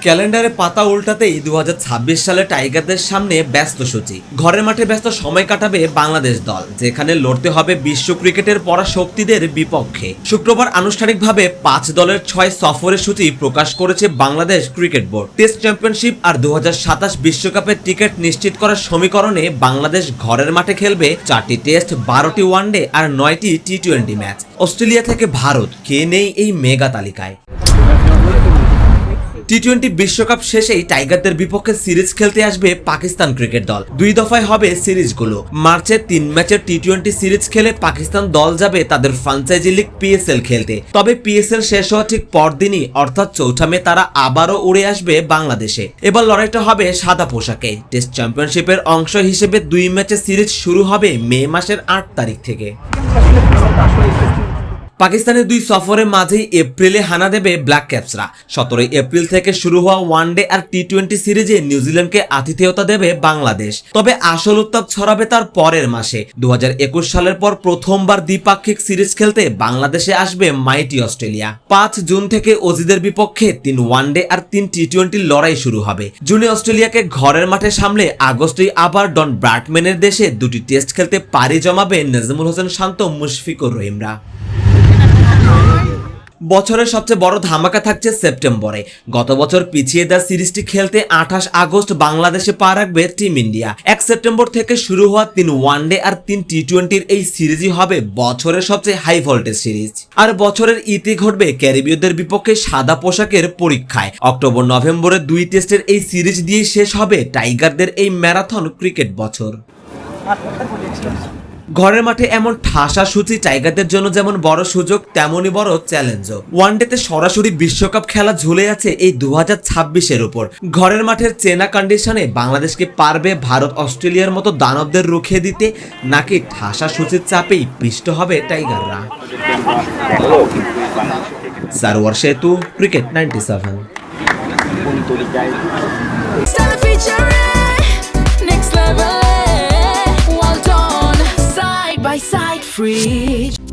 ক্যালেন্ডারে পাতা উল্টাতেই 2026 সালে টাইগারদের সামনে ব্যস্ত সূচি। ঘরের মাঠে ব্যস্ত সময় কাটাবে বাংলাদেশ দল, যেখানে লড়তে হবে বিশ্ব ক্রিকেটের পরাশক্তিদের বিপক্ষে। শুক্রবার আনুষ্ঠানিকভাবে 5 দলের 6 সফরের সূচি প্রকাশ করেছে Bangladesh cricket board. Test championship আর 2027 বিশ্বকাপের টিকিট নিশ্চিত করার সমীকরণে বাংলাদেশ ঘরের মাঠে খেলবে 4টি টেস্ট, 12টি ওয়ানডে আর 9টি টি-20 ম্যাচ। অস্ট্রেলিয়া থেকে ভারত কে নেই এই মেগা তালিকায়। টি-20 বিশ্বকাপ শেষেই টাইগারদের বিপক্ষে সিরিজ খেলতে আসবে পাকিস্তান ক্রিকেট দল। 2 দফায় হবে সিরিজগুলো। মার্চে 3 ম্যাচের টি-20 সিরিজ খেলে পাকিস্তান দল যাবে তাদের ফ্র্যাঞ্চাইজি লিগ পিএসএল খেলতে। তবে পিএসএল শেষ হওয়া ঠিক পরদিনই অর্থাৎ 4 মে তারা আবারও উড়ে আসবে বাংলাদেশে। এবার লড়াইটা হবে সাদা পোশাকে। টেস্ট চ্যাম্পিয়নশিপের অংশ হিসেবে 2 ম্যাচের সিরিজ শুরু হবে মে মাসের 8 তারিখ থেকে। পাকিস্তানের 2 সফরের মাঝেই এপ্রিলে হানা দেবে ব্ল্যাক ক্যাপসরা। 17 এপ্রিল থেকে শুরু হওয়া ওয়ানডে আর টি-20 সিরিজে নিউজিল্যান্ডকে আতিথেয়তা দেবে বাংলাদেশ। তবে আসল উত্তাপ ছড়াবে তার পরের মাসে। 2021 সালের পর প্রথমবার দ্বিপাক্ষিক সিরিজ খেলতে বাংলাদেশে আসবে মাইটি অস্ট্রেলিয়া। 5 জুন থেকে অজিদের বিপক্ষে 3 ওয়ানডে আর 3 টি-20 লড়াই শুরু হবে। জুনে অস্ট্রেলিয়াকে ঘরের মাঠে সামলে আগস্টেই আবার ডন ব্র্যাডম্যানের দেশে 2টি টেস্ট খেলতে পাড়ি জমাবে নাজমুল হোসেন শান্ত, মুশফিকুর রহিমরা। বছরের সবচেয়ে বড় ধামাকা থাকছে সেপ্টেম্বরে। গত বছর পিছিয়ে দেওয়া সিরিজটি খেলতে 28 আগস্ট বাংলাদেশে পা রাখবে টিম ইন্ডিয়া। 1 সেপ্টেম্বর থেকে শুরু হওয়া 3 ওয়ানডে আর 3 টি-20 এই সিরিজই হবে বছরের সবচেয়ে হাই ভোল্টেজ সিরিজ। আর বছরের ইতি ঘটবে ক্যারিবীয়দের বিপক্ষে সাদা পোশাকের পরীক্ষায়। অক্টোবর নভেম্বরে 2 টেস্টের এই সিরিজ দিয়ে শেষ হবে টাইগারদের এই ম্যারাথন ক্রিকেট বছর। ঘরের মাঠে এমন ঠাসা সূচি টাইগারদের জন্য যেমন বড় সুযোগ, তেমনই বড় চ্যালেঞ্জও। ওয়ানডেতে সরাসরি বিশ্বকাপ খেলা ঝুলে আছে এই 2026-এর উপর। ঘরের মাঠের চেনা কন্ডিশনে বাংলাদেশকে পারবে ভারত অস্ট্রেলিয়ার মতো দানবদের রুখে দিতে, নাকি ঠাসা সূচির চাপেই পিষ্ট হবে টাইগাররা? সারওয়ার সেতু, ক্রিকেট 97। By side free.